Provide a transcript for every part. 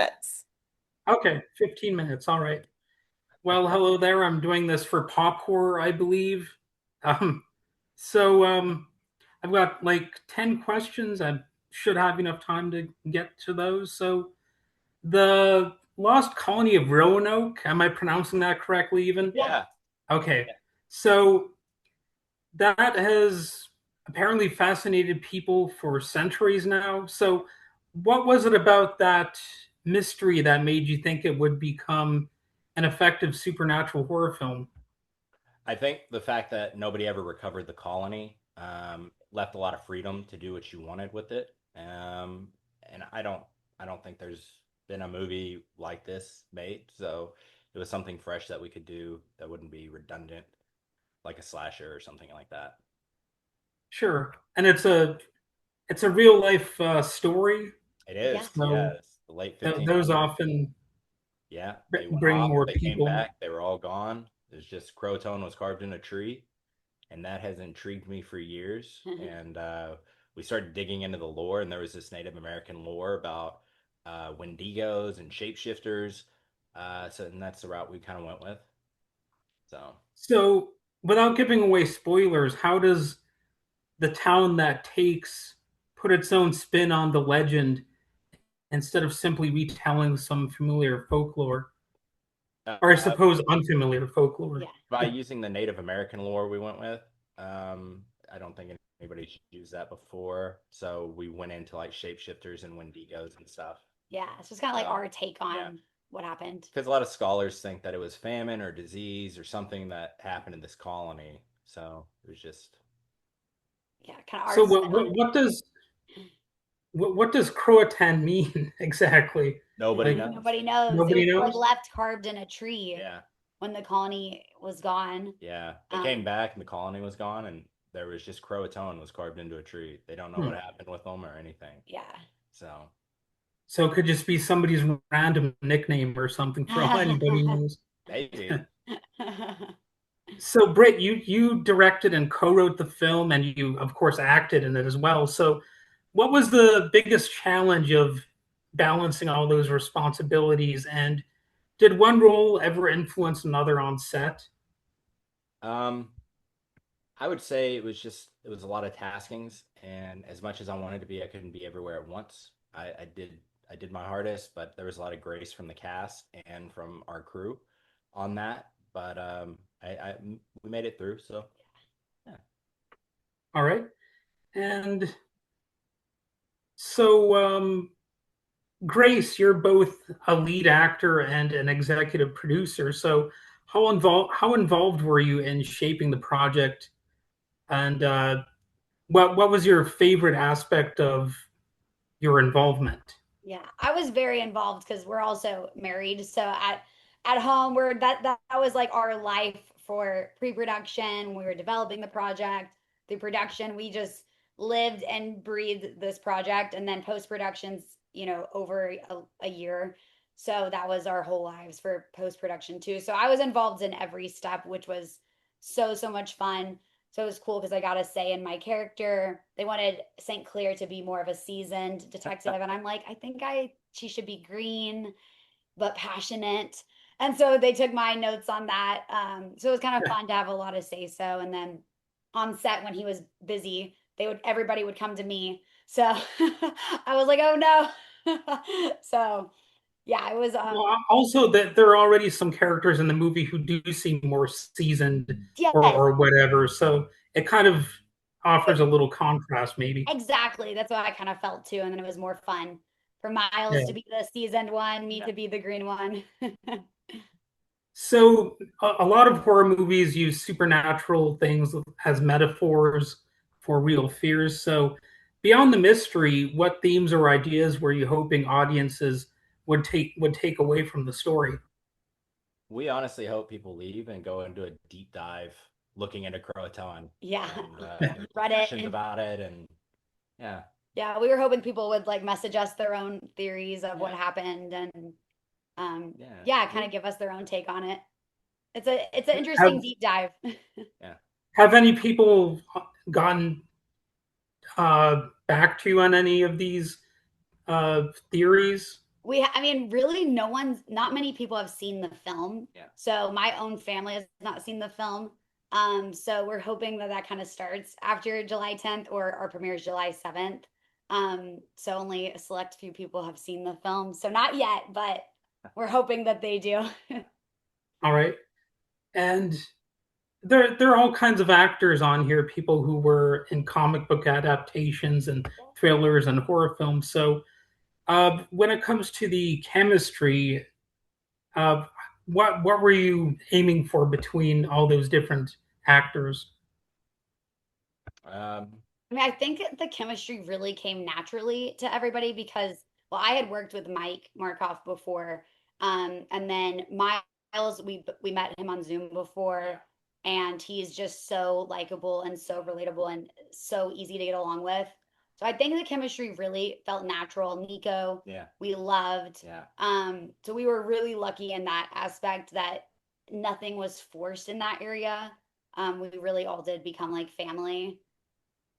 minutes. Okay, 15 minutes. All right. Well, hello there. I'm doing this for pop horror, I believe. Um, so I've got like 10 questions. I should have enough time to get to those. So the lost colony of Roanoke, am I pronouncing that correctly even? Yeah. Yeah. Okay. Yeah. So that has apparently fascinated people for centuries now. So what was it about that mystery that made you think it would become an effective supernatural horror film? I think the fact that nobody ever recovered the colony left a lot of freedom to do what you wanted with it. And I don't think there's been a movie like this made. So it was something fresh that we could do that wouldn't be redundant, like a slasher or something like that. Sure. And it's a real life story. It Yeah. is, So yes. The late those 1500s. often Yeah, they went bring off, more they came people. back, they were all gone. There's just Croatoan was carved in a tree, and that has intrigued me for years. And we started digging into the lore, and there was this Native American lore about Wendigos and shapeshifters. And that's the route we kind of went with. So So without giving away spoilers, how does the town that takes put its own spin on the legend instead of simply retelling some familiar folklore, or I uh, suppose unfamiliar folklore? Yeah. by using the Native American lore we went with, I don't think anybody's used that before. So we went into like shapeshifters and Wendigos and stuff. Yeah. It's just kind of like So our take yeah. on what happened. Because a lot of scholars think that it was famine or disease or something that happened in this colony. So it was just Yeah. Kind of our So spin on what does Croatan mean exactly? nobody Like knows. Nobody knows. It nobody was like knows. left carved in a tree Yeah, when the colony was gone. yeah. They came Um, back and the colony was gone, and there was just Croatoan was carved into a tree. They don't know Hmm. what happened with them or anything. yeah. So So it could just be somebody's random nickname or something for all anybody knows. maybe. So Britt, you directed and co-wrote the film, and you of course acted in it as well. So what was the biggest challenge of balancing all those responsibilities, and did one role ever influence another on set? Um, I would say it was a lot of taskings, and as much as I wanted to be, I couldn't be everywhere at once. I did my hardest, but there was a lot of grace from the cast and from our crew on that. But I we made it through, so yeah. All right. And so Grace, you're both a lead actor and an executive producer. So how involved were you in shaping the project? And what was your favorite aspect of your involvement? Yeah, I was very involved because we're also married. So at home, we're that was like our life for pre-production. We were developing the project, the production. We just lived and breathed this project, and then post-productions, over a year. So that was our whole lives for post-production too. So I was involved in every step, which was so much fun. So it was cool because I got a say in my character. They wanted St. Clair to be more of a seasoned detective. And I'm like, I think she should be green, but passionate. And so they took my notes on that. So it was kind of fun to have a lot of say so. And then on set when he was busy, everybody would come to me. So I was like, oh no. So yeah, it was Well, also that there are already some characters in the movie who do seem more seasoned yes. or whatever. So it kind of offers a little contrast, maybe. Exactly. That's what I kind of felt too. And then it was more fun for Miles Yeah. to be the seasoned one, me to be the green one. So a lot of horror movies use supernatural things as metaphors for real fears. So beyond the mystery, what themes or ideas were you hoping audiences would take away from the story? We honestly hope people leave and go into a deep dive looking into Croatoan Yeah. and do discussions Reddit. about it and yeah, Yeah, we were hoping people would like message us their own theories of what yeah, happened and yeah. yeah, kind We, of give us their own take on it. It's an Have interesting deep dive. yeah. have any people gotten back to you on any of these theories? I mean, really, not many people have seen the film. Yeah. So my own family has not seen the film. So we're hoping that that kind of starts after July 10th, or our premiere is July 7th. So only a select few people have seen the film. So not yet, but we're hoping that they do. All right. And there are all kinds of actors on here, people who were in comic book adaptations and thrillers and horror films. So when it comes to the chemistry, uh, what were you aiming for between all those different actors? Um, I mean, I think the chemistry really came naturally to everybody because, well, I had worked with Mike Markoff before, and then Miles, we met him on Zoom before, and he's just so likable and so relatable and so easy to get along with. So I think the chemistry really felt natural. Nico, yeah, we loved. yeah. So we were really lucky in that aspect that nothing was forced in that area. We really all did become like family.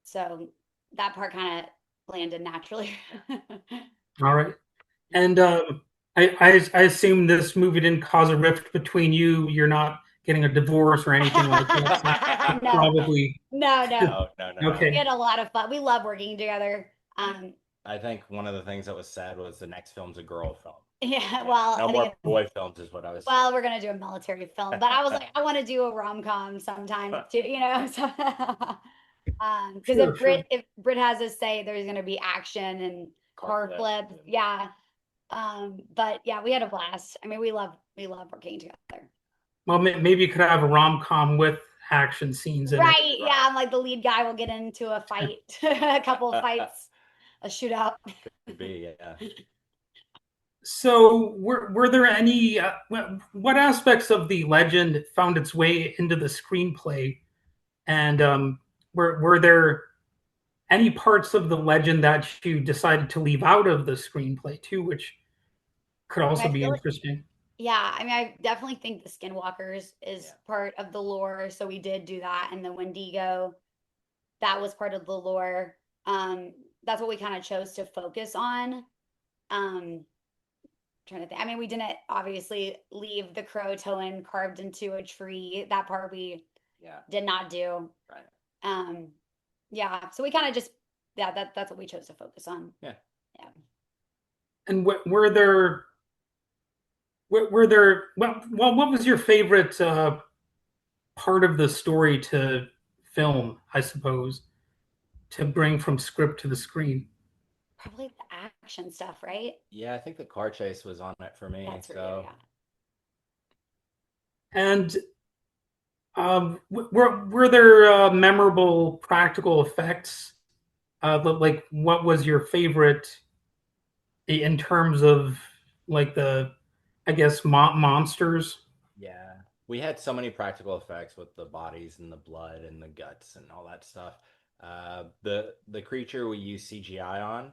So that part kind of landed naturally. All right. And I assume this movie didn't cause a rift between you. You're not getting a divorce or anything like that. So No, probably no. No. We okay. had a lot of fun. We love working together. I think one of the things that was sad was the next film's a girl film. Yeah, well, No I more think boy films is what I was. well, we're gonna do a military film, but I was like, I want to do a rom-com sometime too, you know. So, because Sure, sure. If Brit has to say there's gonna be action and car flips, yeah. But yeah, we had a blast. I mean, we love working together. Well, maybe you could have a rom com with action scenes in it. Right, yeah, I'm like the lead guy will get into a fight, a couple of fights, a shootout. Could be, yeah. So, were there any what aspects of the legend found its way into the screenplay, and were there any parts of the legend that you decided to leave out of the screenplay too, which could And also I be feel like, interesting? yeah, I mean, I definitely think the Skinwalkers is Yeah. part of the lore, so we did do that, and the Wendigo, that was part of the lore. That's what we kind of chose to focus on. Trying to think. I mean, we didn't obviously leave the crow towing carved into a tree. That part we Yeah. did not do. Right. Yeah. So we kind of just that's what we chose to focus on. Yeah. Yeah. And were there what was your favorite part of the story to film? I suppose to bring from script to the screen. Probably the action stuff, right? Yeah, I think the car chase was on it for me. That's for you, So yeah. And were there memorable practical effects? Like, what was your favorite in terms of like the, I guess, monsters? yeah, we had so many practical effects with the bodies and the blood and the guts and all that stuff. The creature we used CGI on,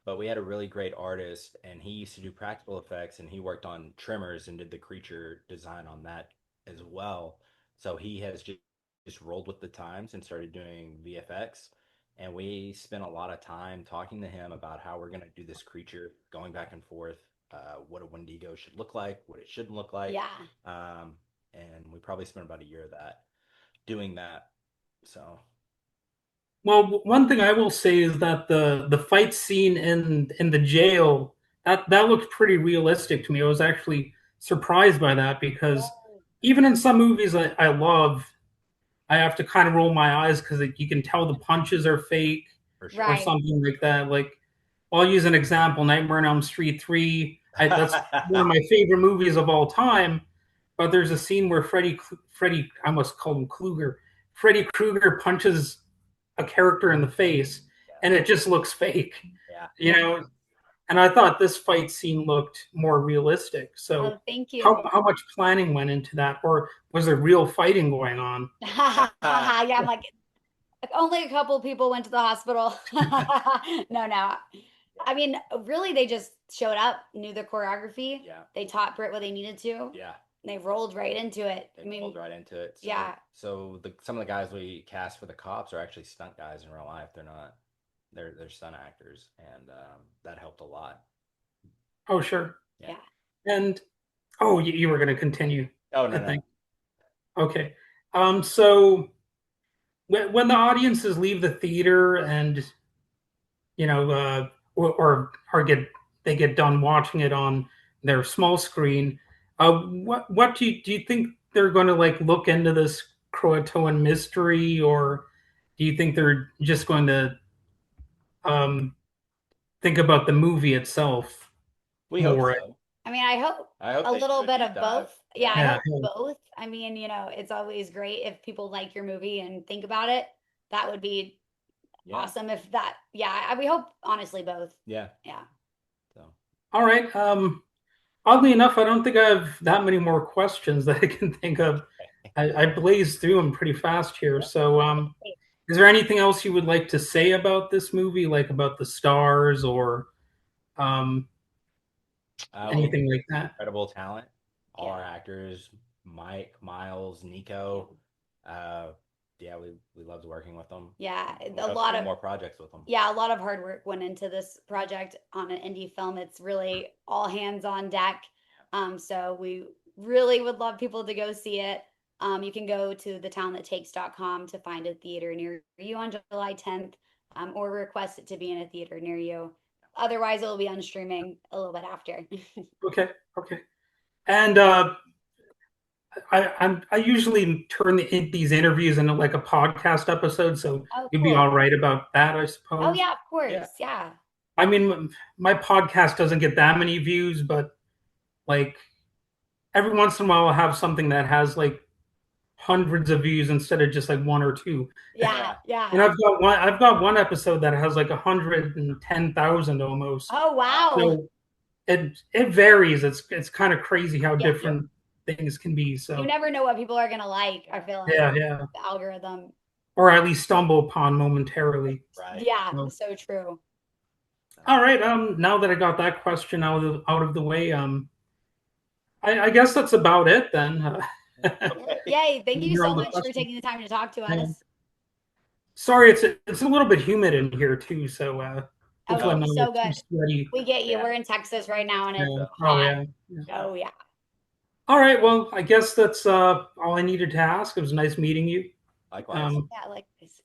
but we had a really great artist, and he used to do practical effects, and he worked on trimmers and did the creature design on that as well. So he has just rolled with the times and started doing VFX. And we spent a lot of time talking to him about how we're going to do this creature, going back and forth, what a Wendigo should look like, what it shouldn't look like. Yeah. And we probably spent about a year of that doing that. So Well, one thing I will say is that the fight scene in the jail, that looked pretty realistic to me. I was actually surprised by that because even in some movies I love, I have to kind of roll my eyes because you can tell the punches are fake for sure. or Right. something like that. Like, I'll use an example: Nightmare on Elm Street 3. That's one of my favorite movies of all time. But there's a scene where I must call him Krueger. Freddy Krueger punches a character in the face, and it just looks fake. Yeah. You know, and I thought this fight scene looked more realistic. So, Oh, thank you. how much planning went into that, or was there real fighting going on? Yeah, I'm like only a couple people went to the hospital. No. I mean, really, they just showed up, knew the choreography. Yeah. They taught Britt what they needed to. Yeah. They rolled right into it. They rolled right into it. So, yeah. So some of the guys we cast for the cops are actually stunt guys in real life. They're not. They're stunt actors, and that helped a lot. Oh, sure. Yeah. And you were going to continue. Oh, I no. think. Okay. So when the audiences leave the theater and or get done watching it on their small screen, what do you think they're going to like look into this Croatoan mystery, or do you think they're just going to um, think about the movie itself We hope more? so. I mean, I hope I hope a they little do a bit deep of dive. both. Yeah, I Yeah, hope yeah. both. I mean, it's always great if people like your movie and think about it. That would be Yeah. awesome if that, yeah, we hope honestly both. Yeah. Yeah. So All right. Oddly enough, I don't think I have that many more questions that I can think of. I blazed through them pretty fast here. So, is there anything else you would like to say about this movie, like about the stars or um, anything like that? incredible talent. All our Yeah. actors, Mike, Miles, Nico. Yeah, we loved working with them. Yeah, We a hope to lot do of more projects with them. yeah, a lot of hard work went into this project on an indie film. It's really all hands on deck. So we really would love people to go see it. You can go to thetownthattakes.com to find a theater near you on July 10th, or request it to be in a theater near you. Otherwise, it will be on streaming a little bit after. Okay, okay. And I usually turn these interviews into like a podcast episode, so Oh, you'd be cool. all right about that, I Oh, suppose. yeah, of course. Yeah. I mean, my podcast doesn't get that many views, but like every once in a while, I'll have something that has like hundreds of views instead of just like one or two. Yeah. Yeah. And Yeah. I've got one episode that has like 110,000 almost. Oh, wow. So it varies. It's kind of crazy how Yeah. different things can be. You So never know what people are going to like. I feel like yeah. the algorithm. Or at least stumble upon momentarily. Right. Yeah, So, so true. all right. Now that I got that question out of the way, I guess that's about it then. Okay. Yay. Thank you Hear so all the much for questions. taking the time to talk to Yeah. us. Sorry, it's a little bit humid in here too, so hopefully I'm Oh, not so too good. sweaty. We get you. Yeah. We're in Texas right now and it's Yeah. Oh hot. yeah. Oh, yeah. All right. Well, I guess that's all I needed to ask. It was nice meeting you. Likewise. Yeah, like this.